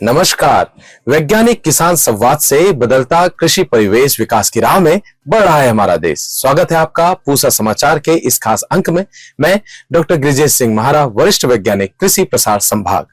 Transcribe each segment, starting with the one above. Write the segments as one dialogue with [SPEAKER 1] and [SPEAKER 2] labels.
[SPEAKER 1] नमस्कार। वैज्ञानिक किसान संवाद से बदलता कृषि परिवेश विकास की राह में बढ़ रहा है हमारा देश। स्वागत है आपका पूसा समाचार के इस खास अंक में। मैं डॉक्टर गिरिजेश सिंह महारा, वरिष्ठ वैज्ञानिक कृषि प्रसार संभाग,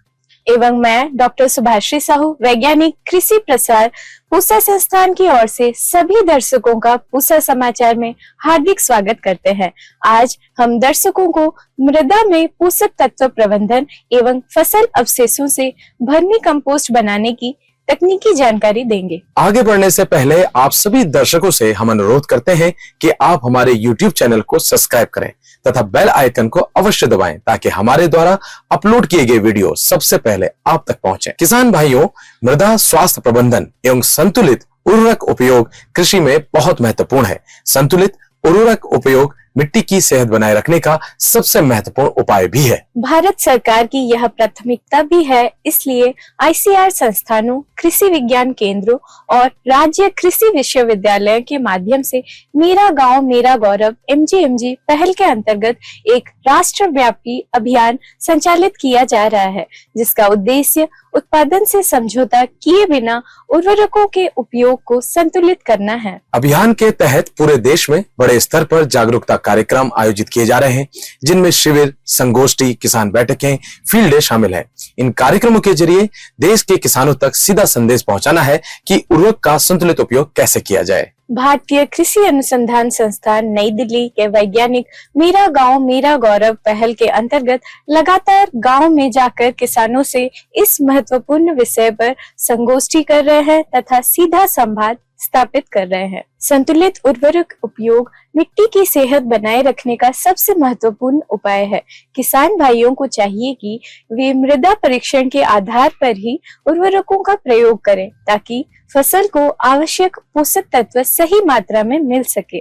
[SPEAKER 2] एवं मैं डॉक्टर सुभाश्री साहू, वैज्ञानिक कृषि प्रसार पूसा संस्थान की ओर से सभी दर्शकों का पूसा समाचार में हार्दिक स्वागत करते हैं। आज हम दर्शकों को मृदा में पोषक तत्व प्रबंधन एवं फसल अवशेषों से वर्मी कंपोस्ट बनाने की तकनीकी जानकारी देंगे।
[SPEAKER 1] आगे बढ़ने से पहले आप सभी दर्शकों से हम अनुरोध करते हैं कि आप हमारे YouTube चैनल को सब्सक्राइब करें तथा बेल आइकन को अवश्य दबाएं ताकि हमारे द्वारा अपलोड किए गए वीडियो सबसे पहले आप तक पहुंचे। किसान भाइयों, मृदा स्वास्थ्य प्रबंधन एवं संतुलित उर्वरक उपयोग कृषि में बहुत महत्वपूर्ण है। संतुलित उर्वरक उपयोग मिट्टी की सेहत बनाए रखने का सबसे महत्वपूर्ण उपाय भी है। भारत
[SPEAKER 2] सरकार की यह प्राथमिकता भी है, इसलिए ICAR संस्थानों, कृषि विज्ञान केंद्रों और राज्य कृषि विश्वविद्यालय के माध्यम से मेरा गांव मेरा गौरव MGMG पहल के अंतर्गत एक राष्ट्रव्यापी अभियान संचालित किया जा रहा है, जिसका उद्देश्य उत्पादन से समझौता किए बिना उर्वरकों के उपयोग को संतुलित करना है।
[SPEAKER 1] अभियान के तहत पूरे देश में बड़े स्तर पर जागरूकता कार्यक्रम आयोजित किए जा रहे हैं, जिनमें शिविर, संगोष्ठी, किसान बैठकें, फील्ड डे शामिल है। इन कार्यक्रमों के जरिए देश के किसानों तक सीधा संदेश पहुंचाना है कि उर्वरक का संतुलित उपयोग कैसे किया जाए।
[SPEAKER 2] भारतीय कृषि अनुसंधान संस्थान नई दिल्ली के वैज्ञानिक मेरा गांव मेरा गौरव पहल के अंतर्गत लगातार गांव में जाकर किसानों से इस महत्वपूर्ण विषय पर संगोष्ठी कर रहे हैं तथा सीधा संवाद स्थापित कर रहे हैं। संतुलित उर्वरक उपयोग मिट्टी की सेहत बनाए रखने का सबसे महत्वपूर्ण उपाय है। किसान भाइयों को चाहिए कि वे मृदा परीक्षण के आधार पर ही उर्वरकों का प्रयोग करें ताकि फसल को आवश्यक पोषक तत्व सही मात्रा में मिल सके।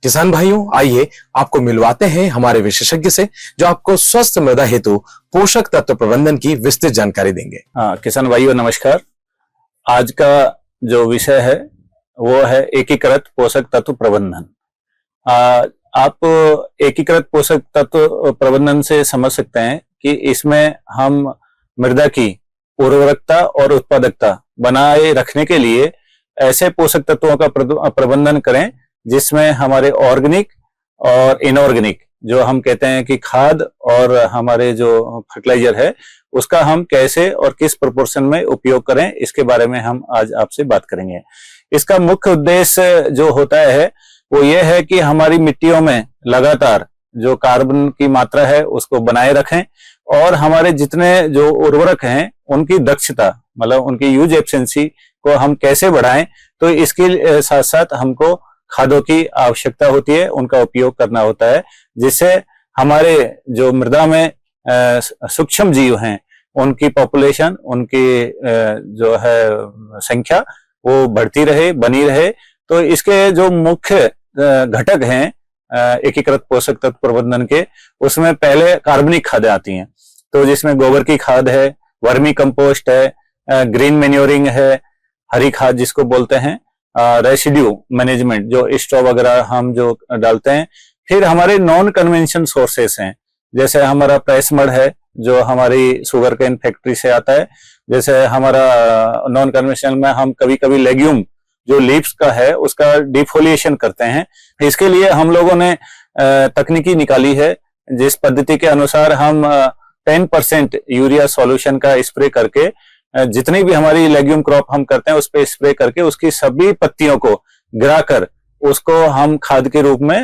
[SPEAKER 1] किसान भाइयों, आइए आपको मिलवाते हैं हमारे विशेषज्ञ से, जो आपको स्वस्थ मृदा हेतु पोषक तत्व प्रबंधन की विस्तृत जानकारी देंगे।
[SPEAKER 3] किसान भाइयों नमस्कार। आज का जो विषय है वो है एकीकृत पोषक तत्व प्रबंधन। आप एकीकृत पोषक तत्व प्रबंधन से समझ सकते हैं कि इसमें हम मृदा की उर्वरकता और उत्पादकता बनाए रखने के लिए ऐसे पोषक तत्वों का प्रबंधन करें जिसमें हमारे ऑर्गेनिक और इनऑर्गेनिक, जो हम कहते हैं कि खाद और हमारे जो फर्टिलाइजर है, उसका हम कैसे और किस प्रोपोर्शन में उपयोग करें, इसके बारे में हम आज आपसे बात करेंगे। इसका मुख्य उद्देश्य जो होता है वो ये है कि हमारी मिट्टियों में लगातार जो कार्बन की मात्रा है उसको बनाए रखें और हमारे जितने जो उर्वरक हैं उनकी दक्षता, मतलब उनकी यूज एफिशिएंसी को हम कैसे बढ़ाएं। तो इसके साथ साथ हमको खादों की आवश्यकता होती है, उनका उपयोग करना होता है, जिससे हमारे जो मृदा में सूक्ष्म जीव हैं उनकी पॉपुलेशन, उनकी जो है संख्या वो बढ़ती रहे, बनी रहे। तो इसके जो मुख्य घटक हैं एकीकृत पोषक तत्व प्रबंधन के, उसमें पहले कार्बनिक खादें आती हैं, तो जिसमें गोबर की खाद है, वर्मी कंपोस्ट है, ग्रीन मैन्योरिंग है, हरी खाद जिसको बोलते हैं, रेसिड्यू मैनेजमेंट जो स्ट्रॉ वगैरह हम जो डालते हैं। फिर हमारे नॉन कन्वेंशन सोर्सेस हैं, जैसे हमारा प्रेस मड है जो हमारी शुगर केन फैक्ट्री से आता है। जैसे हमारा नॉन कन्वेंशनल में हम कभी कभी लेग्यूम जो लीव्स का है उसका डिफोलिएशन करते हैं। इसके लिए हम लोगों ने तकनीकी निकाली है, जिस पद्धति के अनुसार हम 10% यूरिया सॉल्यूशन का स्प्रे करके जितनी भी हमारी लेग्यूम क्रॉप हम करते हैं उस पर स्प्रे करके उसकी सभी पत्तियों को गिराकर उसको हम खाद के रूप में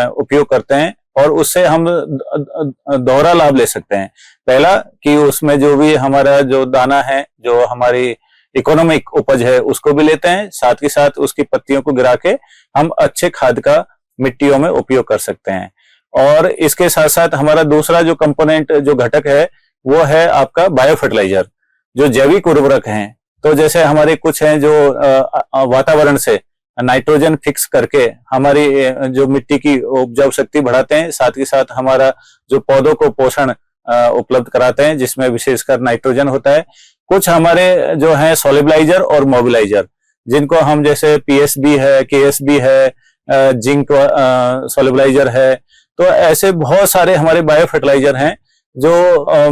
[SPEAKER 3] उपयोग करते हैं और उससे हम दोहरा लाभ ले सकते हैं। पहला कि उसमें जो भी हमारा जो दाना है, जो हमारी इकोनॉमिक उपज है, उसको भी लेते हैं, साथ ही साथ उसकी पत्तियों को गिरा के हम अच्छे खाद का मिट्टियों में उपयोग कर सकते हैं। और इसके साथ साथ हमारा दूसरा जो कंपोनेंट, जो घटक है, वो है आपका बायो फर्टिलाइजर, जो जैविक उर्वरक हैं। तो जैसे हमारे कुछ हैं जो वातावरण से नाइट्रोजन फिक्स करके हमारी जो मिट्टी की उपजाऊ शक्ति बढ़ाते हैं, साथ ही साथ हमारा जो पौधों को पोषण उपलब्ध कराते हैं, जिसमें विशेषकर नाइट्रोजन होता है। कुछ हमारे जो हैं सोलिबलाइजर और मोबिलाइजर, जिनको हम जैसे पीएसबी है, केएसबी है, जिंक सोलिबलाइजर है, तो ऐसे बहुत सारे हमारे बायो फर्टिलाइजर हैं जो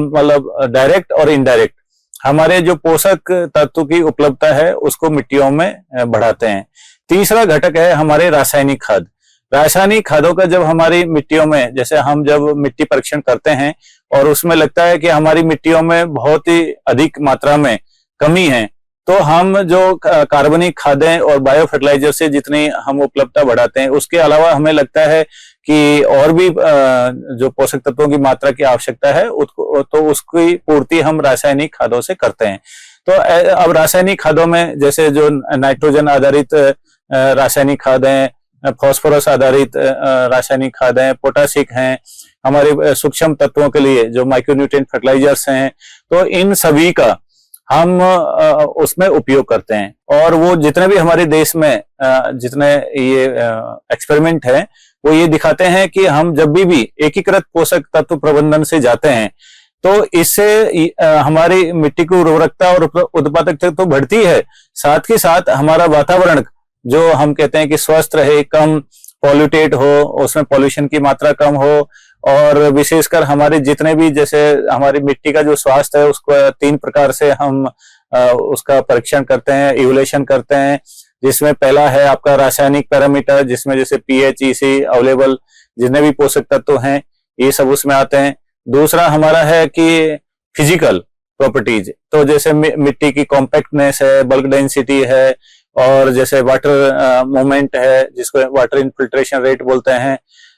[SPEAKER 3] मतलब डायरेक्ट और इनडायरेक्ट हमारे जो पोषक तत्व की उपलब्धता है उसको मिट्टियों में बढ़ाते हैं। तीसरा घटक है हमारे रासायनिक खाद। रासायनिक खादों का जब हमारी मिट्टियों में, जैसे हम जब मिट्टी परीक्षण करते हैं और उसमें लगता है कि हमारी मिट्टियों में बहुत ही अधिक मात्रा में कमी है, तो हम जो कार्बनिक खादें और बायो फर्टिलाइजर से जितनी हम उपलब्धता बढ़ाते हैं, उसके अलावा हमें लगता है कि और भी जो पोषक तत्वों की मात्रा की आवश्यकता है तो उसकी पूर्ति हम रासायनिक खादों से करते हैं। तो अब रासायनिक खादों में जैसे जो नाइट्रोजन आधारित रासायनिक खाद हैं, फास्फोरस आधारित रासायनिक खाद हैं, पोटासिक हैं, हमारे सूक्ष्म तत्वों के लिए जो माइक्रोन्यूट्रिएंट फर्टिलाइजर्स हैं, तो इन सभी का हम उसमें उपयोग करते हैं। और वो जितने भी हमारे देश में जितने ये एक्सपेरिमेंट है वो ये दिखाते हैं कि हम जब भी एकीकृत पोषक तत्व प्रबंधन से जाते हैं तो इससे हमारी मिट्टी की उर्वरकता और उत्पादकता तो बढ़ती है, साथ ही साथ हमारा वातावरण जो हम कहते हैं कि स्वस्थ रहे, कम पॉल्यूटेड हो, उसमें पॉल्यूशन की मात्रा कम हो, और विशेषकर हमारे जितने भी, जैसे हमारी मिट्टी का जो स्वास्थ्य है उसको 3 प्रकार से हम उसका परीक्षण करते हैं, इवोल्यूशन करते हैं, जिसमें पहला है आपका रासायनिक पैरामीटर, जिसमें जैसे पीएच, ईसी, अवेलेबल जितने भी पोषक तत्व हैं ये सब उसमें आते हैं। दूसरा हमारा है कि फिजिकल प्रॉपर्टीज, तो जैसे मिट्टी की कॉम्पैक्टनेस है, बल्क डेंसिटी है, और जैसे वाटर मूवमेंट है जिसको वाटर इनफिल्ट्रेशन रेट बोलते हैं,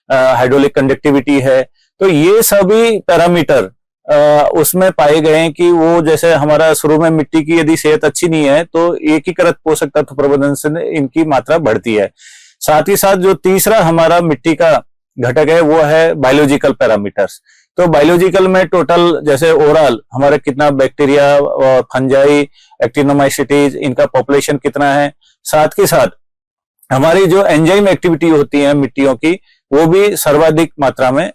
[SPEAKER 3] हाइड्रोलिक कंडक्टिविटी है। तो ये सभी पैरामीटर उसमें पाए गए हैं कि वो, जैसे हमारा शुरू में मिट्टी की यदि सेहत अच्छी नहीं है तो एकीकृत पोषक तत्व प्रबंधन से इनकी मात्रा बढ़ती है। साथ ही साथ जो तीसरा हमारा मिट्टी का घटक है वो है बायोलॉजिकल पैरामीटर्स। तो बायोलॉजिकल में टोटल जैसे ओवरऑल हमारा कितना बैक्टीरिया और फंजाई, एक्टिनोमाइसीटीज, इनका पॉपुलेशन कितना है, साथ ही साथ हमारी जो एंजाइम एक्टिविटी होती है मिट्टियों की वो भी सर्वाधिक मात्रा में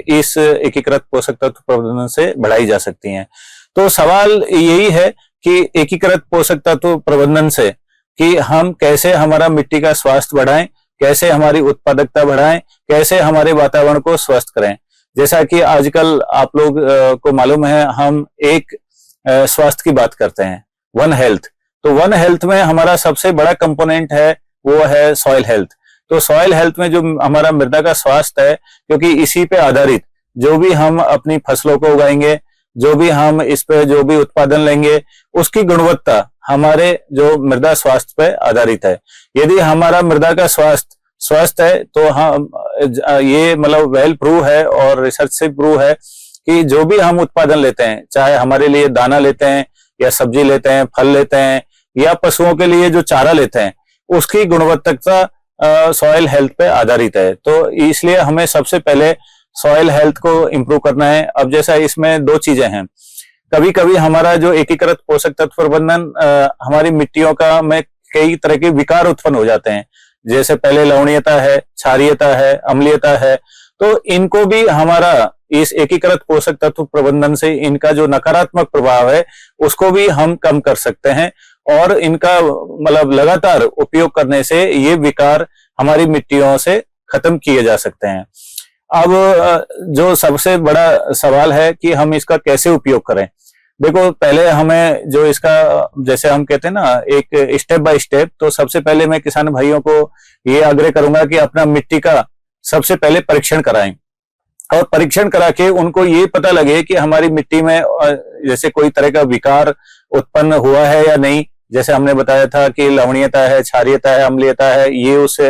[SPEAKER 3] इस एकीकृत पोषक तत्व प्रबंधन से बढ़ाई जा सकती हैं। तो सवाल यही है कि एकीकृत पोषक तत्व प्रबंधन से कि हम कैसे हमारा मिट्टी का स्वास्थ्य बढ़ाएं, कैसे हमारी उत्पादकता बढ़ाएं, कैसे हमारे वातावरण को स्वस्थ करें। जैसा कि आजकल आप लोग को मालूम है, हम एक स्वास्थ्य की बात करते हैं, वन हेल्थ। तो वन हेल्थ में हमारा सबसे बड़ा कंपोनेंट है वो है सॉइल हेल्थ। तो सॉइल हेल्थ में जो हमारा मृदा का स्वास्थ्य है, क्योंकि इसी पे आधारित जो भी हम अपनी फसलों को उगाएंगे, जो भी हम इस पे जो भी उत्पादन लेंगे, उसकी गुणवत्ता हमारे जो मृदा स्वास्थ्य पे आधारित है। यदि हमारा मृदा का स्वास्थ्य स्वस्थ है तो हम ये मतलब वेल प्रूव है और रिसर्च से प्रूव है कि जो भी हम उत्पादन लेते हैं, चाहे हमारे लिए दाना लेते हैं या सब्जी लेते हैं, फल लेते हैं या पशुओं के लिए जो चारा लेते हैं, उसकी गुणवत्ता सॉइल हेल्थ पे आधारित है। तो इसलिए हमें सबसे पहले सॉइल हेल्थ को इम्प्रूव करना है। अब जैसा इसमें 2 चीजें हैं, कभी कभी हमारा जो एकीकृत पोषक तत्व प्रबंधन हमारी मिट्टियों का में कई तरह के विकार उत्पन्न हो जाते हैं। जैसे पहले लवणीयता है, क्षारीयता है, अम्लीयता है, तो इनको भी हमारा इस एकीकृत पोषक तत्व प्रबंधन से इनका जो नकारात्मक प्रभाव है उसको भी हम कम कर सकते हैं, और इनका मतलब लगातार उपयोग करने से ये विकार हमारी मिट्टियों से खत्म किए जा सकते हैं। अब जो सबसे बड़ा सवाल है कि हम इसका कैसे उपयोग करें। देखो, पहले हमें जो इसका, जैसे हम कहते हैं ना, एक स्टेप बाय स्टेप, तो सबसे पहले मैं किसान भाइयों को ये आग्रह करूंगा कि अपना मिट्टी का सबसे पहले परीक्षण कराएं, और परीक्षण करा के उनको ये पता लगे कि हमारी मिट्टी में जैसे कोई तरह का विकार उत्पन्न हुआ है या नहीं। जैसे हमने बताया था कि लवणीयता है, क्षारीयता है, अम्लीयता है, ये उससे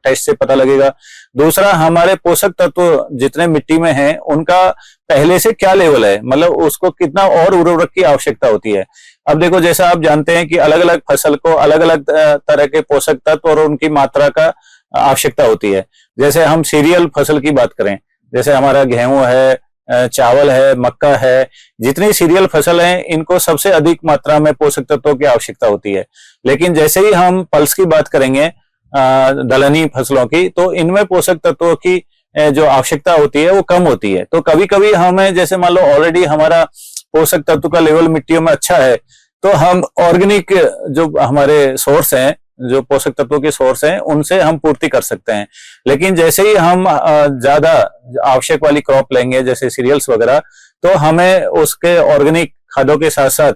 [SPEAKER 3] टेस्ट से पता लगेगा। दूसरा, हमारे पोषक तत्व जितने मिट्टी में हैं उनका पहले से क्या लेवल है, मतलब उसको कितना और उर्वरक की आवश्यकता होती है। अब देखो, जैसा आप जानते हैं कि अलग अलग फसल को अलग अलग तरह के पोषक तत्व और उनकी मात्रा का आवश्यकता होती है। जैसे हम सीरियल फसल की बात करें, जैसे हमारा गेहूं है, चावल है, मक्का है, जितनी सीरियल फसल हैं इनको सबसे अधिक मात्रा में पोषक तत्वों की आवश्यकता होती है। लेकिन जैसे ही हम पल्स की बात करेंगे, दलहनी फसलों की, तो इनमें पोषक तत्वों की जो आवश्यकता होती है वो कम होती है। तो कभी कभी हमें, जैसे मान लो ऑलरेडी हमारा पोषक तत्व का लेवल मिट्टियों में अच्छा है, तो हम ऑर्गेनिक जो हमारे सोर्स हैं जो पोषक तत्वों के सोर्स हैं उनसे हम पूर्ति कर सकते हैं। लेकिन जैसे ही हम ज्यादा आवश्यक वाली क्रॉप लेंगे जैसे सीरियल्स वगैरह, तो हमें उसके ऑर्गेनिक खादों के साथ साथ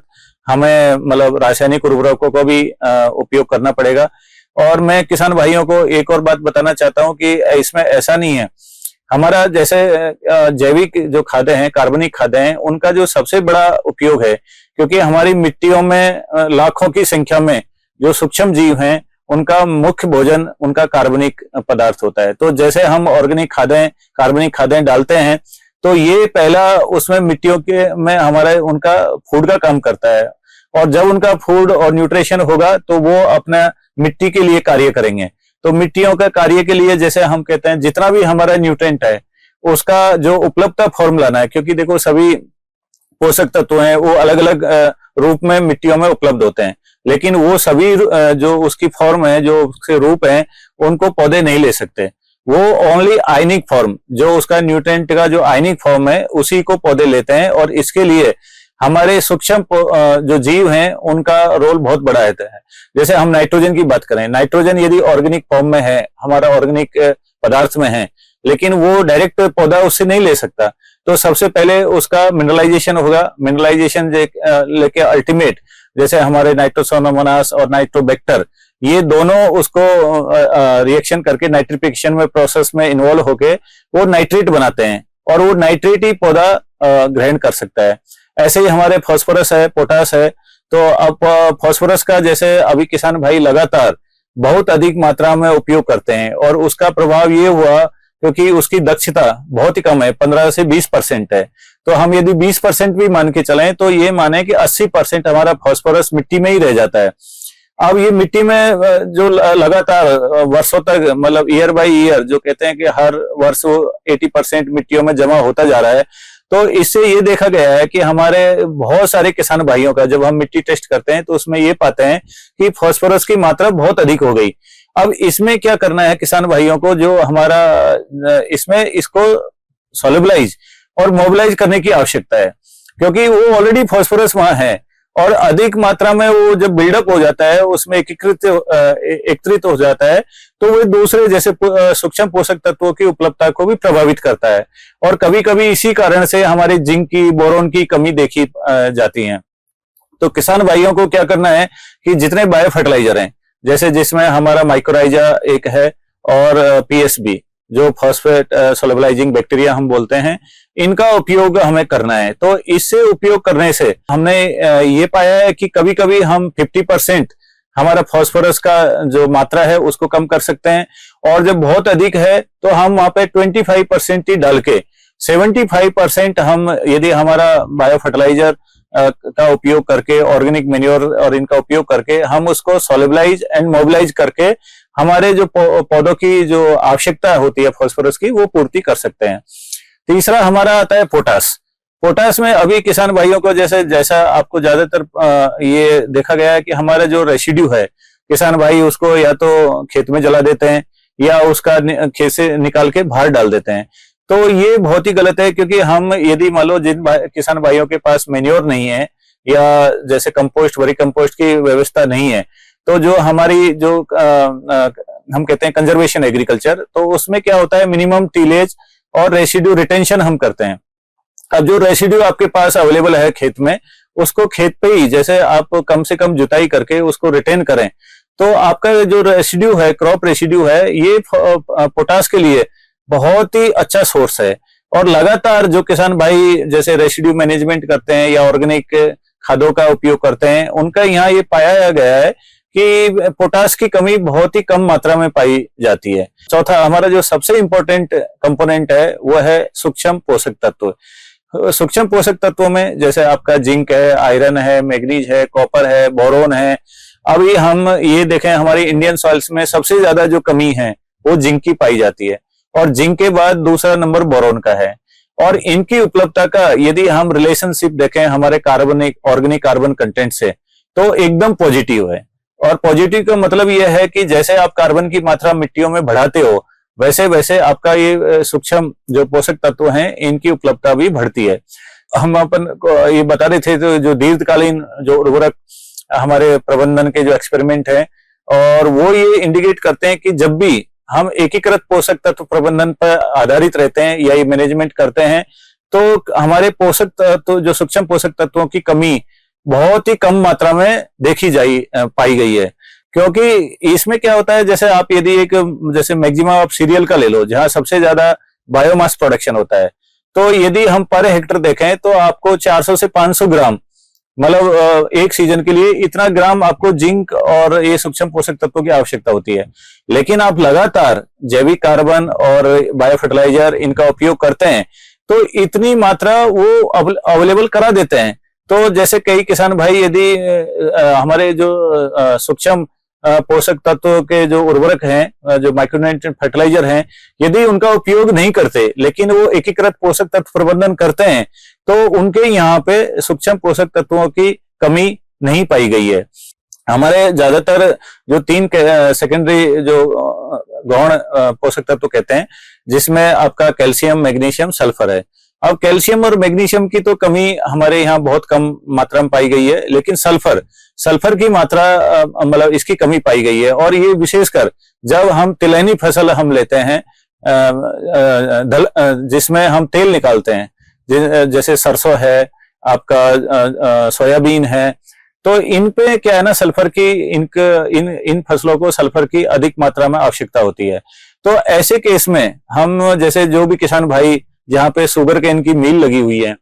[SPEAKER 3] हमें मतलब रासायनिक उर्वरकों को भी उपयोग करना पड़ेगा। और मैं किसान भाइयों को एक और बात बताना चाहता हूं कि इसमें ऐसा नहीं है, हमारा जैसे जैविक जो खादें हैं, कार्बनिक खादें हैं, उनका जो सबसे बड़ा उपयोग है, क्योंकि हमारी मिट्टियों में लाखों की संख्या में जो सूक्ष्म जीव हैं उनका मुख्य भोजन उनका कार्बनिक पदार्थ होता है। तो जैसे हम ऑर्गेनिक खादें, कार्बनिक खादें डालते हैं तो ये पहला उसमें मिट्टियों के में हमारा उनका फूड का काम करता है, और जब उनका फूड और न्यूट्रिशन होगा तो वो अपना मिट्टी के लिए कार्य करेंगे। तो मिट्टियों का कार्य के लिए जैसे हम कहते हैं जितना भी हमारा न्यूट्रिएंट है उसका जो उपलब्धता फॉर्म लाना है, क्योंकि देखो सभी पोषक तत्व हैं वो अलग अलग रूप में मिट्टियों में उपलब्ध होते हैं, लेकिन वो सभी जो उसकी फॉर्म है, जो उसके रूप है, उनको पौधे नहीं ले सकते। वो ओनली आयनिक फॉर्म, जो उसका न्यूट्रिएंट का जो आयनिक फॉर्म है उसी को पौधे लेते हैं। और इसके लिए हमारे सूक्ष्म जो जीव हैं उनका रोल बहुत बड़ा रहता है। जैसे हम नाइट्रोजन की बात करें, नाइट्रोजन यदि ऑर्गेनिक फॉर्म में है, हमारा ऑर्गेनिक पदार्थ में है, लेकिन वो डायरेक्ट पौधा उससे नहीं ले सकता, तो सबसे पहले उसका मिनरलाइजेशन होगा। मिनरलाइजेशन लेके अल्टीमेट जैसे हमारे नाइट्रोसोमोनास और नाइट्रोबैक्टर, ये दोनों उसको रिएक्शन करके नाइट्रिफिकेशन में प्रोसेस में इन्वॉल्व होके वो नाइट्रेट बनाते हैं, और वो नाइट्रेट ही पौधा ग्रहण कर सकता है। ऐसे ही हमारे फास्फोरस है, पोटास है। तो अब फास्फोरस का जैसे अभी किसान भाई लगातार बहुत अधिक मात्रा में उपयोग करते हैं, और उसका प्रभाव ये हुआ क्योंकि उसकी दक्षता बहुत ही कम है, 15 से 20% है। तो हम यदि 20% भी मान के चलें तो ये माने कि 80% हमारा फास्फोरस मिट्टी में ही रह जाता है। अब ये मिट्टी में जो लगातार वर्षों तक, मतलब ईयर बाय ईयर, जो कहते हैं कि हर वर्ष 80% मिट्टियों में जमा होता जा रहा है, तो इससे ये देखा गया है कि हमारे बहुत सारे किसान भाइयों का जब हम मिट्टी टेस्ट करते हैं तो उसमें ये पाते हैं कि फास्फोरस की मात्रा बहुत अधिक हो गई। अब इसमें क्या करना है किसान भाइयों को, जो हमारा इसमें इसको सोल्यूबलाइज और मोबिलाइज करने की आवश्यकता है, क्योंकि वो ऑलरेडी फास्फोरस वहां है, और अधिक मात्रा में वो जब बिल्डअप हो जाता है, उसमें एकत्रित हो जाता है, तो वो दूसरे जैसे सूक्ष्म पोषक तत्वों की उपलब्धता को भी प्रभावित करता है। और कभी कभी इसी कारण से हमारे जिंक की, बोरोन की कमी देखी जाती है। तो किसान भाइयों को क्या करना है कि जितने बायो फर्टिलाइजर हैं, जैसे जिसमें हमारा माइक्रोराइजा एक है और पीएसबी जो फॉस्फेट सोल्युबलाइजिंग बैक्टीरिया हम बोलते हैं, इनका उपयोग हमें करना है। तो इससे उपयोग करने से हमने ये पाया है कि कभी कभी हम 50% हमारा फास्फोरस का जो मात्रा है उसको कम कर सकते हैं, और जब बहुत अधिक है तो हम वहां पे 25% ही डाल के 75% हम यदि हमारा बायो फर्टिलाइजर का उपयोग करके, ऑर्गेनिक मैन्योर और इनका उपयोग करके हम उसको सोल्युबलाइज एंड मोबिलाइज करके हमारे जो पौधों की जो आवश्यकता होती है फास्फोरस की, वो पूर्ति कर सकते हैं। तीसरा हमारा आता है पोटास। पोटास में अभी किसान भाइयों को जैसा आपको ज्यादातर ये देखा गया है कि हमारा जो रेसिड्यू है, किसान भाई उसको या तो खेत में जला देते हैं या उसका खेत से निकाल के बाहर डाल देते हैं। तो ये बहुत ही गलत है, क्योंकि हम यदि मान लो जिन किसान भाइयों के पास मैन्योर नहीं है या जैसे कंपोस्ट, वरी कंपोस्ट की व्यवस्था नहीं है, तो जो हमारी जो हम कहते हैं कंजर्वेशन एग्रीकल्चर, तो उसमें क्या होता है, मिनिमम टीलेज और रेसिड्यू रिटेंशन हम करते हैं। अब जो रेसिड्यू आपके पास अवेलेबल है खेत में, उसको खेत पे ही जैसे आप कम से कम जुताई करके उसको रिटेन करें, तो आपका जो रेसिड्यू है, क्रॉप रेसिड्यू है, ये पोटास के लिए बहुत ही अच्छा सोर्स है। और लगातार जो किसान भाई जैसे रेसिड्यू मैनेजमेंट करते हैं या ऑर्गेनिक खादों का उपयोग करते हैं, उनका यहाँ ये पाया गया है कि पोटास की कमी बहुत ही कम मात्रा में पाई जाती है। चौथा हमारा जो सबसे इंपॉर्टेंट कंपोनेंट है वो है सूक्ष्म पोषक तत्व। सूक्ष्म पोषक तत्वों में जैसे आपका जिंक है, आयरन है, मैग्नीज है, कॉपर है, बोरोन है। अभी हम ये देखें, हमारी इंडियन सॉइल्स में सबसे ज्यादा जो कमी है वो जिंक की पाई जाती है, और जिंक के बाद दूसरा नंबर बोरोन का है। और इनकी उपलब्धता का यदि हम रिलेशनशिप देखें हमारे कार्बनिक, ऑर्गेनिक कार्बन कंटेंट से, तो एकदम पॉजिटिव है। और पॉजिटिव का मतलब यह है कि जैसे आप कार्बन की मात्रा मिट्टियों में बढ़ाते हो, वैसे वैसे आपका ये सूक्ष्म जो पोषक तत्व हैं इनकी उपलब्धता भी बढ़ती है। हम अपन को ये बता रहे थे, तो जो दीर्घकालीन जो उर्वरक हमारे प्रबंधन के जो एक्सपेरिमेंट है, और वो ये इंडिकेट करते हैं कि जब भी हम एकीकृत पोषक तत्व प्रबंधन पर आधारित रहते हैं या ये मैनेजमेंट करते हैं तो हमारे पोषक तत्व जो सूक्ष्म पोषक तत्वों की कमी बहुत ही कम मात्रा में पाई गई है। क्योंकि इसमें क्या होता है, जैसे आप यदि जैसे मैक्सिमम आप सीरियल का ले लो जहां सबसे ज्यादा बायोमास प्रोडक्शन होता है, तो यदि हम पर हेक्टर देखें तो आपको 400 से 500 ग्राम मतलब एक सीजन के लिए इतना ग्राम आपको जिंक और ये सूक्ष्म पोषक तत्वों की आवश्यकता होती है। लेकिन आप लगातार जैविक कार्बन और बायो फर्टिलाइजर इनका उपयोग करते हैं तो इतनी मात्रा वो अवेलेबल करा देते हैं। तो जैसे कई किसान भाई यदि हमारे जो सूक्ष्म पोषक तत्व के जो उर्वरक हैं, जो माइक्रोन्यूट्रिएंट फर्टिलाइजर हैं, यदि उनका उपयोग नहीं करते लेकिन वो एकीकृत पोषक तत्व प्रबंधन करते हैं तो उनके यहाँ पे सूक्ष्म पोषक तत्वों की कमी नहीं पाई गई है। हमारे ज्यादातर जो 3 सेकेंडरी जो गौण पोषक तत्व कहते हैं, जिसमें आपका कैल्शियम, मैग्नीशियम, सल्फर है। अब कैल्शियम और मैग्नीशियम की तो कमी हमारे यहाँ बहुत कम मात्रा में पाई गई है, लेकिन सल्फर की मात्रा मतलब इसकी कमी पाई गई है। और ये विशेषकर जब हम तिलहनी फसल हम लेते हैं जिसमें हम तेल निकालते हैं, जैसे सरसों है, आपका सोयाबीन है, तो इन पे क्या है ना, सल्फर की इन फसलों को सल्फर की अधिक मात्रा में आवश्यकता होती है। तो ऐसे केस में हम जैसे जो भी किसान भाई जहाँ पे शुगर केन की मिल लगी हुई है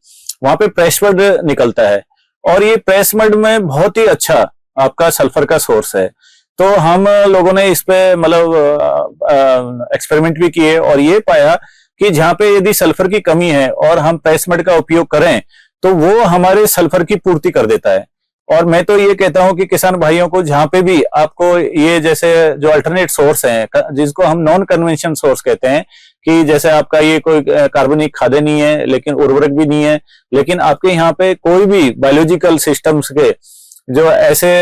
[SPEAKER 3] वहां पे प्रेस मड निकलता है और ये प्रेस मड में बहुत ही अच्छा आपका सल्फर का सोर्स है। तो हम लोगों ने इस पे मतलब एक्सपेरिमेंट भी किए और ये पाया कि जहाँ पे यदि सल्फर की कमी है और हम प्रेस मड का उपयोग करें तो वो हमारे सल्फर की पूर्ति कर देता है। और मैं तो ये कहता हूं कि किसान भाइयों को जहां पे भी आपको ये जैसे जो अल्टरनेट सोर्स हैं, जिसको हम नॉन कन्वेंशन सोर्स कहते हैं, कि जैसे आपका ये कोई कार्बनिक खाद्य नहीं है लेकिन उर्वरक भी नहीं है, लेकिन आपके यहाँ पे कोई भी बायोलॉजिकल सिस्टम्स के जो ऐसे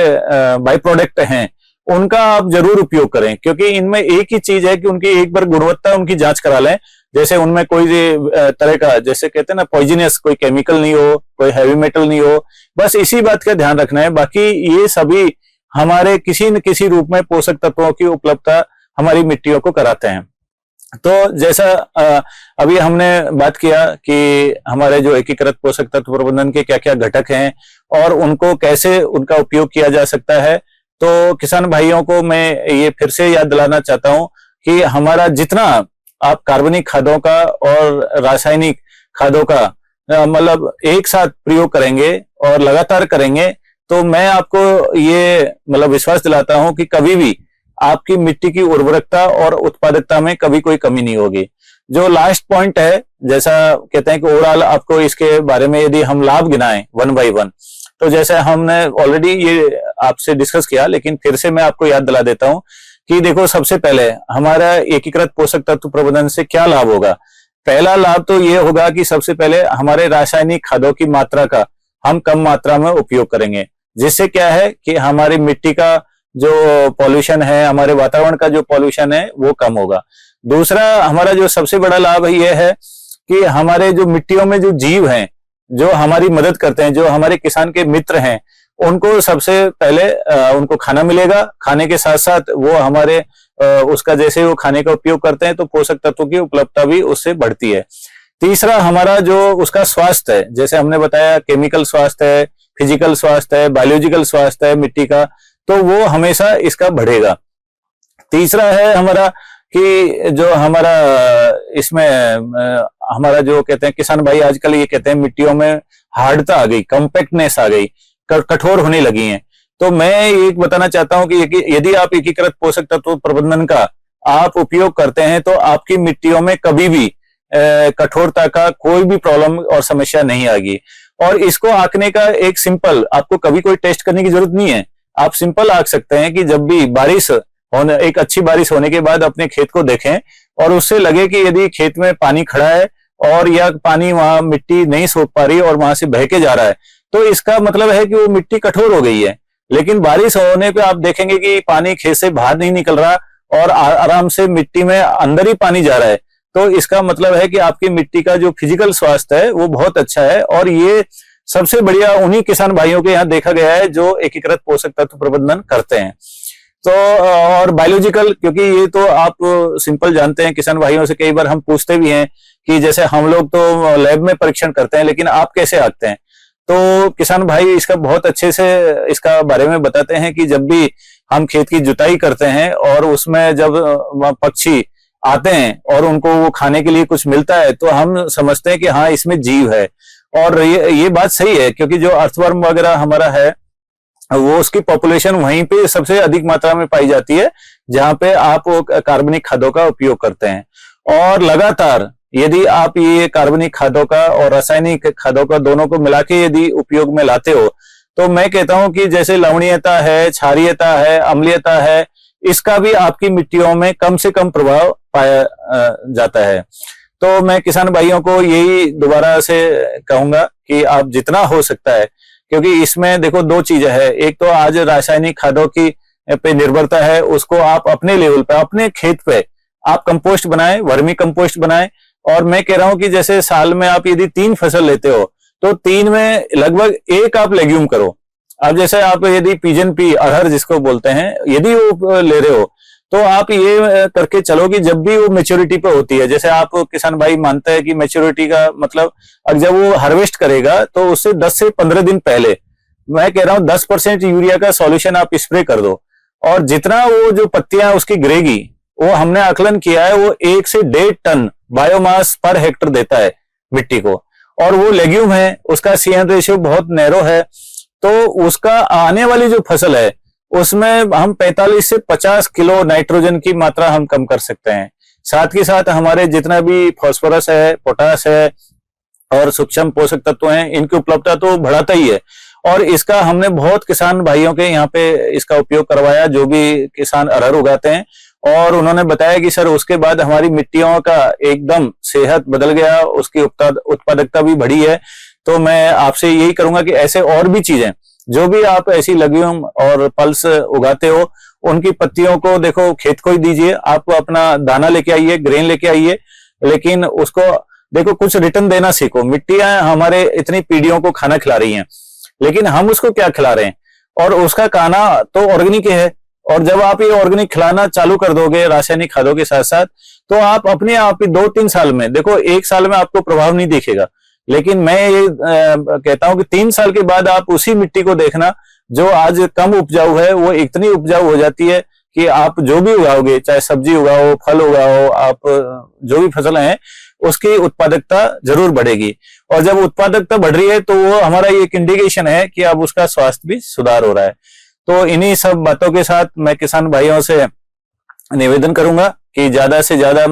[SPEAKER 3] बाई प्रोडक्ट हैं उनका आप जरूर उपयोग करें। क्योंकि इनमें एक ही चीज है कि उनकी एक बार गुणवत्ता उनकी जांच करा लें, जैसे उनमें कोई तरह का जैसे कहते हैं ना पॉइजनस कोई केमिकल नहीं हो, कोई हैवी मेटल नहीं हो, बस इसी बात का ध्यान रखना है। बाकी ये सभी हमारे किसी न किसी रूप में पोषक तत्वों की उपलब्धता हमारी मिट्टियों को कराते हैं। तो जैसा अभी हमने बात किया कि हमारे जो एकीकृत पोषक तत्व प्रबंधन के क्या क्या घटक हैं और उनको कैसे उनका उपयोग किया जा सकता है, तो किसान भाइयों को मैं ये फिर से याद दिलाना चाहता हूं कि हमारा जितना आप कार्बनिक खादों का और रासायनिक खादों का मतलब एक साथ प्रयोग करेंगे और लगातार करेंगे तो मैं आपको ये मतलब विश्वास दिलाता हूं कि कभी भी आपकी मिट्टी की उर्वरकता और उत्पादकता में कभी कोई कमी नहीं होगी। जो लास्ट पॉइंट है, जैसा कहते हैं कि ओवरऑल आपको इसके बारे में यदि हम लाभ गिनाएं 1 by 1, तो जैसे हमने ऑलरेडी ये आपसे डिस्कस किया, लेकिन फिर से मैं आपको याद दिला देता हूं कि देखो सबसे पहले हमारा एकीकृत पोषक तत्व प्रबंधन से क्या लाभ होगा। पहला लाभ तो ये होगा कि सबसे पहले हमारे रासायनिक खादों की मात्रा का हम कम मात्रा में उपयोग करेंगे, जिससे क्या है कि हमारी मिट्टी का जो पॉल्यूशन है, हमारे वातावरण का जो पॉल्यूशन है वो कम होगा। दूसरा हमारा जो सबसे बड़ा लाभ है ये है कि हमारे जो मिट्टियों में जो जीव हैं जो हमारी मदद करते हैं, जो हमारे किसान के मित्र हैं, उनको सबसे पहले उनको खाना मिलेगा। खाने के साथ साथ वो हमारे उसका जैसे वो खाने का उपयोग करते हैं तो पोषक तत्वों की उपलब्धता भी उससे बढ़ती है। तीसरा हमारा जो उसका स्वास्थ्य है, जैसे हमने बताया केमिकल स्वास्थ्य है, फिजिकल स्वास्थ्य है, बायोलॉजिकल स्वास्थ्य है मिट्टी का, तो वो हमेशा इसका बढ़ेगा। तीसरा है हमारा कि जो हमारा इसमें हमारा जो कहते हैं किसान भाई आजकल ये कहते हैं मिट्टियों में हार्डता आ गई, कॉम्पैक्टनेस आ गई, कठोर होने लगी हैं। तो मैं एक बताना चाहता हूं कि यदि आप एकीकृत पोषक तत्व प्रबंधन का आप उपयोग करते हैं तो आपकी मिट्टियों में कभी भी कठोरता का कोई भी प्रॉब्लम और समस्या नहीं आएगी। और इसको आंकने का एक सिंपल, आपको कभी कोई टेस्ट करने की जरूरत नहीं है, आप सिंपल आंक सकते हैं कि जब भी बारिश होने, एक अच्छी बारिश होने के बाद अपने खेत को देखें और उससे लगे कि यदि खेत में पानी खड़ा है और या पानी वहां मिट्टी नहीं सोख पा रही और वहां से बह के जा रहा है, तो इसका मतलब है कि वो मिट्टी कठोर हो गई है। लेकिन बारिश होने पे आप देखेंगे कि पानी खेत से बाहर नहीं निकल रहा और आराम से मिट्टी में अंदर ही पानी जा रहा है, तो इसका मतलब है कि आपकी मिट्टी का जो फिजिकल स्वास्थ्य है वो बहुत अच्छा है। और ये सबसे बढ़िया उन्हीं किसान भाइयों के यहाँ देखा गया है जो एकीकृत पोषक तत्व प्रबंधन करते हैं। तो और बायोलॉजिकल, क्योंकि ये तो आप सिंपल जानते हैं, किसान भाइयों से कई बार हम पूछते भी हैं कि जैसे हम लोग तो लैब में परीक्षण करते हैं, लेकिन आप कैसे आते हैं? तो किसान भाई इसका बहुत अच्छे से इसका बारे में बताते हैं कि जब भी हम खेत की जुताई करते हैं और उसमें जब पक्षी आते हैं और उनको वो खाने के लिए कुछ मिलता है, तो हम समझते हैं कि हाँ, इसमें जीव है। और ये बात सही है, क्योंकि जो अर्थवर्म वगैरह हमारा है वो उसकी पॉपुलेशन वहीं पे सबसे अधिक मात्रा में पाई जाती है जहां पे आप कार्बनिक खादों का उपयोग करते हैं। और लगातार यदि आप ये कार्बनिक खादों का और रासायनिक खादों का दोनों को मिला के यदि उपयोग में लाते हो, तो मैं कहता हूं कि जैसे लवणीयता है, क्षारीयता है, अम्लीयता है, इसका भी आपकी मिट्टियों में कम से कम प्रभाव पाया जाता है। तो मैं किसान भाइयों को यही दोबारा से कहूंगा कि आप जितना हो सकता है, क्योंकि इसमें देखो दो चीजें है, एक तो आज रासायनिक खादों की पे निर्भरता है, उसको आप अपने लेवल पे, अपने खेत पे आप कंपोस्ट बनाएं, वर्मी कंपोस्ट बनाएं। और मैं कह रहा हूं कि जैसे साल में आप यदि 3 फसल लेते हो, तो 3 में लगभग 1 आप लेग्यूम करो। अब जैसे आप यदि पिजन पी, अरहर जिसको बोलते हैं, यदि वो ले रहे हो, तो आप ये करके चलो कि जब भी वो मेच्योरिटी पे होती है, जैसे आप किसान भाई मानते हैं कि मेच्योरिटी का मतलब अब जब वो हार्वेस्ट करेगा तो उससे 10 से 15 दिन पहले मैं कह रहा हूं 10% यूरिया का सॉल्यूशन आप स्प्रे कर दो। और जितना वो जो पत्तियां उसकी गिरेगी, वो हमने आकलन किया है, वो 1 से 1.5 टन बायोमास पर हेक्टर देता है मिट्टी को। और वो लेग्यूम है, उसका CN रेशियो बहुत नैरो है, तो उसका आने वाली जो फसल है उसमें हम 45 से 50 किलो नाइट्रोजन की मात्रा हम कम कर सकते हैं। साथ ही साथ हमारे जितना भी फास्फोरस है, पोटास है और सूक्ष्म पोषक तत्व हैं, इनकी उपलब्धता तो बढ़ाता ही है। और इसका हमने बहुत किसान भाइयों के यहाँ पे इसका उपयोग करवाया, जो भी किसान अरहर उगाते हैं, और उन्होंने बताया कि सर उसके बाद हमारी मिट्टियों का एकदम सेहत बदल गया, उसकी उत्पादकता भी बढ़ी है। तो मैं आपसे यही करूंगा कि ऐसे और भी चीजें जो भी आप ऐसी लेग्यूम और पल्स उगाते हो, उनकी पत्तियों को देखो खेत को ही दीजिए, आप अपना दाना लेके आइए, ग्रेन लेके आइए, लेकिन उसको देखो कुछ रिटर्न देना सीखो। मिट्टियां हमारे इतनी पीढ़ियों को खाना खिला रही हैं, लेकिन हम उसको क्या खिला रहे हैं? और उसका खाना तो ऑर्गेनिक है। और जब आप ये ऑर्गेनिक खिलाना चालू कर दोगे रासायनिक खादों के साथ साथ, तो आप अपने आप ही 2-3 साल में, देखो 1 साल में आपको प्रभाव नहीं दिखेगा, लेकिन मैं ये कहता हूं कि 3 साल के बाद आप उसी मिट्टी को देखना जो आज कम उपजाऊ है, वो इतनी उपजाऊ हो जाती है कि आप जो भी उगाओगे, चाहे सब्जी उगाओ, फल उगाओ, आप जो भी फसल हैं, उसकी उत्पादकता जरूर बढ़ेगी। और जब उत्पादकता बढ़ रही है तो वो हमारा एक इंडिकेशन है कि अब उसका स्वास्थ्य भी सुधार हो रहा है। तो इन्हीं सब बातों के साथ मैं किसान भाइयों से निवेदन करूंगा कि ज्यादा से ज्यादा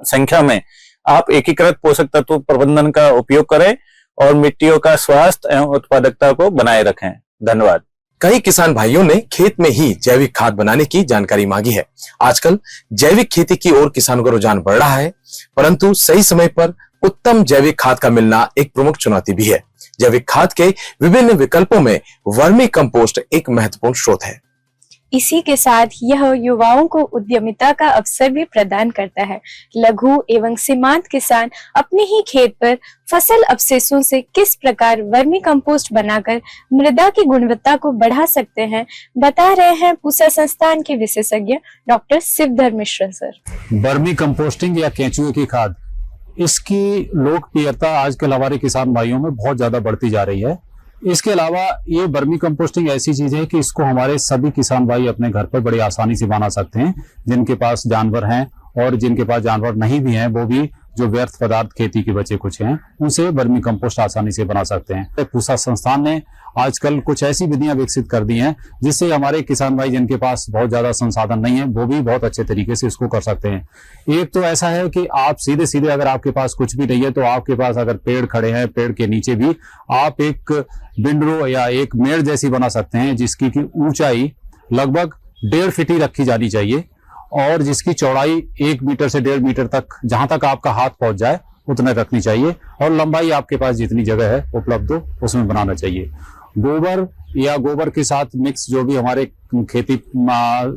[SPEAKER 3] संख्या में आप एकीकृत पोषक तत्व प्रबंधन का उपयोग करें और मिट्टियों का स्वास्थ्य एवं उत्पादकता को बनाए रखें। धन्यवाद।
[SPEAKER 1] कई किसान भाइयों ने खेत में ही जैविक खाद बनाने की जानकारी मांगी है। आजकल जैविक खेती की ओर किसानों का रुझान बढ़ रहा है, परंतु सही समय पर उत्तम जैविक खाद का मिलना एक प्रमुख चुनौती भी है। जैविक खाद के विभिन्न विकल्पों में वर्मी कंपोस्ट एक महत्वपूर्ण स्रोत है।
[SPEAKER 2] इसी के साथ यह युवाओं को उद्यमिता का अवसर भी प्रदान करता है। लघु एवं सीमांत किसान अपने ही खेत पर फसल अवशेषों से किस प्रकार वर्मी कंपोस्ट बनाकर मृदा की गुणवत्ता को बढ़ा सकते हैं, बता रहे हैं पूसा संस्थान के विशेषज्ञ डॉक्टर शिवधर मिश्र सर।
[SPEAKER 4] वर्मी कंपोस्टिंग या केंचुए की खाद, इसकी लोकप्रियता आजकल हमारे किसान भाइयों में बहुत ज्यादा बढ़ती जा रही है। इसके अलावा ये वर्मी कंपोस्टिंग ऐसी चीज है कि इसको हमारे सभी किसान भाई अपने घर पर बड़ी आसानी से बना सकते हैं। जिनके पास जानवर हैं और जिनके पास जानवर नहीं भी हैं, वो भी जो व्यर्थ पदार्थ खेती के बचे कुछ हैं, उनसे वर्मी कंपोस्ट आसानी से बना सकते हैं। पूसा संस्थान ने आजकल कुछ ऐसी विधियां विकसित कर दी हैं जिससे हमारे किसान भाई जिनके पास बहुत ज्यादा संसाधन नहीं है, वो भी बहुत अच्छे तरीके से इसको कर सकते हैं। एक तो ऐसा है कि आप सीधे सीधे अगर आपके पास कुछ भी नहीं है, तो आपके पास अगर पेड़ खड़े हैं, पेड़ के नीचे भी आप एक विंडरो या एक मेड़ जैसी बना सकते हैं, जिसकी की ऊंचाई लगभग 1.5 फीट ही रखी जानी चाहिए और जिसकी चौड़ाई 1 मीटर से 1.5 मीटर तक, जहां तक आपका हाथ पहुंच जाए उतने रखनी चाहिए, और लंबाई आपके पास जितनी जगह है उपलब्ध हो उसमें बनाना चाहिए। गोबर या गोबर के साथ मिक्स जो भी हमारे खेती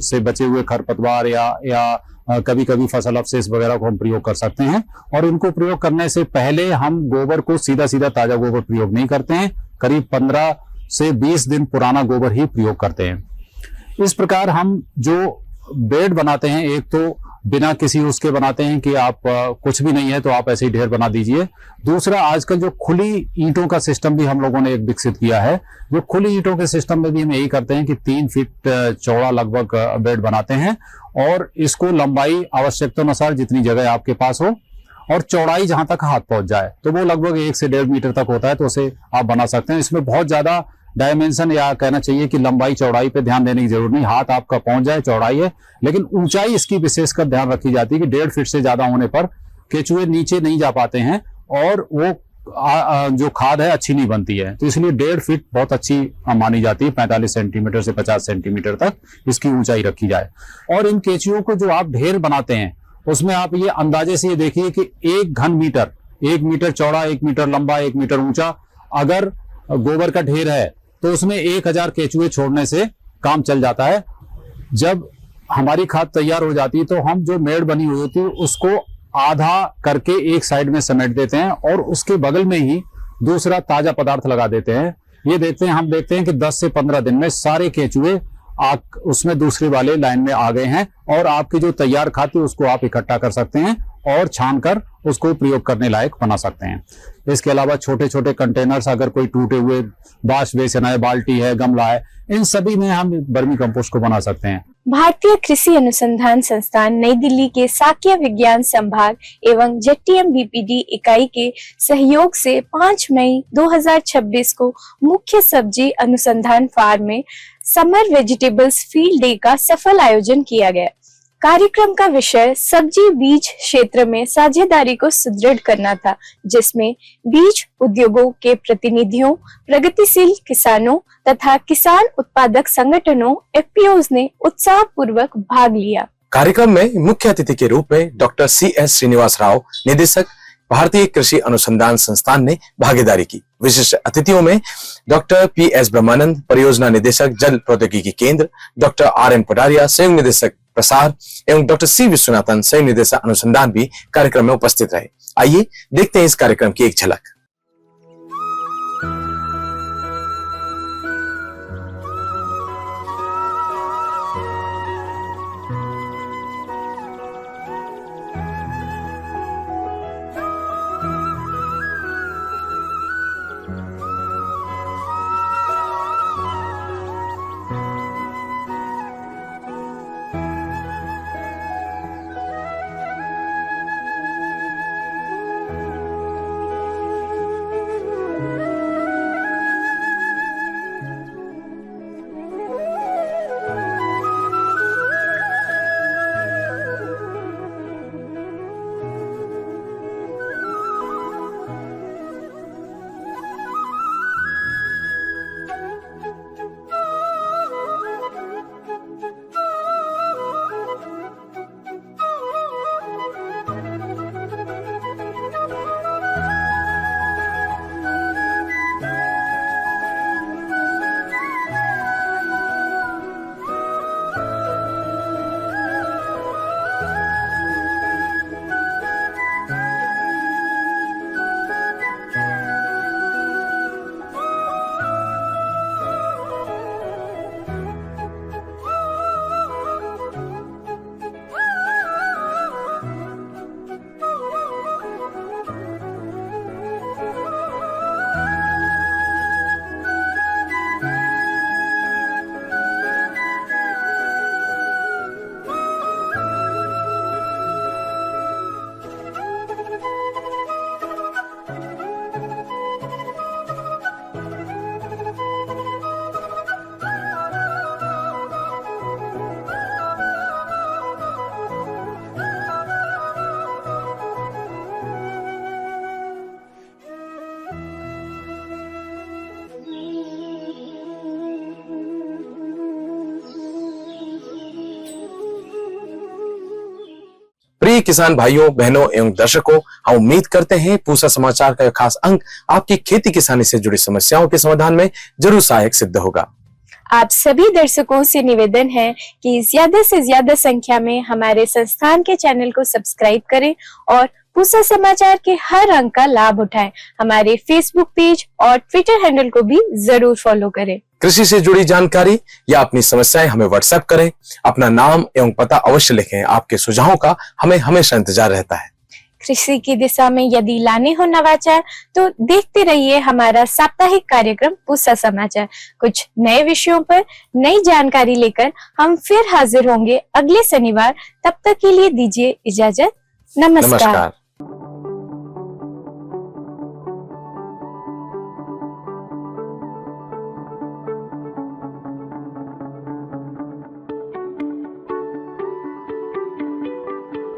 [SPEAKER 4] से बचे हुए खरपतवार या कभी कभी फसल अवशेष वगैरह को हम प्रयोग कर सकते हैं। और इनको प्रयोग करने से पहले हम गोबर को सीधा सीधा ताजा गोबर प्रयोग नहीं करते हैं, करीब 15 से 20 दिन पुराना गोबर ही प्रयोग करते हैं। इस प्रकार हम जो बेड बनाते हैं, एक तो बिना किसी उसके बनाते हैं कि आप कुछ भी नहीं है तो आप ऐसे ही ढेर बना दीजिए। दूसरा, आजकल जो खुली ईंटों का सिस्टम भी हम लोगों ने एक विकसित किया है। जो खुली ईंटों के सिस्टम में भी हम यही करते हैं कि 3 फीट चौड़ा लगभग बेड बनाते हैं और इसको लंबाई आवश्यकता अनुसार जितनी जगह आपके पास हो और चौड़ाई जहां तक हाथ पहुंच जाए तो वो लगभग 1 से 1.5 मीटर तक होता है, तो उसे आप बना सकते हैं। इसमें बहुत ज्यादा डायमेंशन या कहना चाहिए कि लंबाई चौड़ाई पे ध्यान देने की जरूरत नहीं, हाथ आपका पहुंच जाए चौड़ाई है। लेकिन ऊंचाई इसकी विशेषकर ध्यान रखी जाती है कि 1.5 फीट से ज्यादा होने पर केचुए नीचे नहीं जा पाते हैं और वो जो खाद है अच्छी नहीं बनती है। तो इसलिए 1.5 फीट बहुत अच्छी मानी जाती है। 45 सेंटीमीटर से 50 सेंटीमीटर तक इसकी ऊंचाई रखी जाए। और इन केचुओं को जो आप ढेर बनाते हैं उसमें आप ये अंदाजे से ये देखिए कि 1 घन मीटर, 1 मीटर चौड़ा, 1 मीटर लंबा, 1 मीटर ऊंचा अगर गोबर का ढेर है तो उसमें 1000 केचुए छोड़ने से काम चल जाता है। जब हमारी खाद तैयार हो जाती है तो हम जो मेड़ बनी हुई होती है उसको आधा करके एक साइड में समेट देते हैं और उसके बगल में ही दूसरा ताजा पदार्थ लगा देते हैं। हम देखते हैं कि 10 से 15 दिन में सारे केचुए उसमें दूसरे वाले लाइन में आ गए हैं और आपकी जो तैयार खाद थी उसको आप इकट्ठा कर सकते हैं और छान कर उसको प्रयोग करने लायक बना सकते हैं। इसके अलावा छोटे छोटे कंटेनर्स, अगर कोई टूटे हुए वॉश बेसिन है, बाल्टी है, गमला है, इन सभी में हम वर्मी कंपोस्ट को बना सकते हैं।
[SPEAKER 2] भारतीय कृषि अनुसंधान संस्थान नई दिल्ली के साक्य विज्ञान संभाग एवं जेटीएम बीपीडी इकाई के सहयोग से 5 मई 2026 को मुख्य सब्जी अनुसंधान फार्म में समर वेजिटेबल्स फील्ड डे का सफल आयोजन किया गया। कार्यक्रम का विषय सब्जी बीज क्षेत्र में साझेदारी को सुदृढ़ करना था, जिसमें बीज उद्योगों के प्रतिनिधियों, प्रगतिशील किसानों तथा किसान उत्पादक संगठनों एफपीओज ने उत्साह पूर्वक भाग लिया।
[SPEAKER 1] कार्यक्रम में मुख्य अतिथि के रूप में डॉक्टर CS श्रीनिवास राव, निदेशक भारतीय कृषि अनुसंधान संस्थान ने भागीदारी की। विशिष्ट अतिथियों में डॉक्टर PS ब्रह्मानंद, परियोजना निदेशक जल प्रौद्योगिकी केंद्र, डॉक्टर RM पटारिया, संयुक्त निदेशक प्रसार एवं डॉक्टर C विश्वनाथन, संयुक्त निदेशक अनुसंधान भी कार्यक्रम में उपस्थित रहे। आइए देखते हैं इस कार्यक्रम की एक झलक। प्रिय किसान भाइयों, बहनों एवं दर्शकों, हम उम्मीद करते हैं पूसा समाचार का खास अंक आपकी खेती किसानी से जुड़ी समस्याओं के समाधान में जरूर सहायक सिद्ध होगा।
[SPEAKER 2] आप सभी दर्शकों से निवेदन है कि ज्यादा से ज्यादा संख्या में हमारे संस्थान के चैनल को सब्सक्राइब करें और पूसा समाचार के हर अंक का लाभ उठाएं। हमारे फेसबुक पेज और ट्विटर हैंडल को भी जरूर फॉलो करें।
[SPEAKER 1] कृषि से जुड़ी जानकारी या अपनी समस्याएं हमें व्हाट्सएप करें। अपना नाम एवं पता अवश्य लिखें। आपके सुझावों का हमें हमेशा इंतजार रहता है।
[SPEAKER 2] कृषि की दिशा में यदि लाने हो नवाचार तो देखते रहिए हमारा साप्ताहिक कार्यक्रम पूसा समाचार। कुछ नए विषयों पर नई जानकारी लेकर हम फिर हाजिर होंगे अगले शनिवार। तब तक के लिए दीजिए इजाजत। नमस्कार।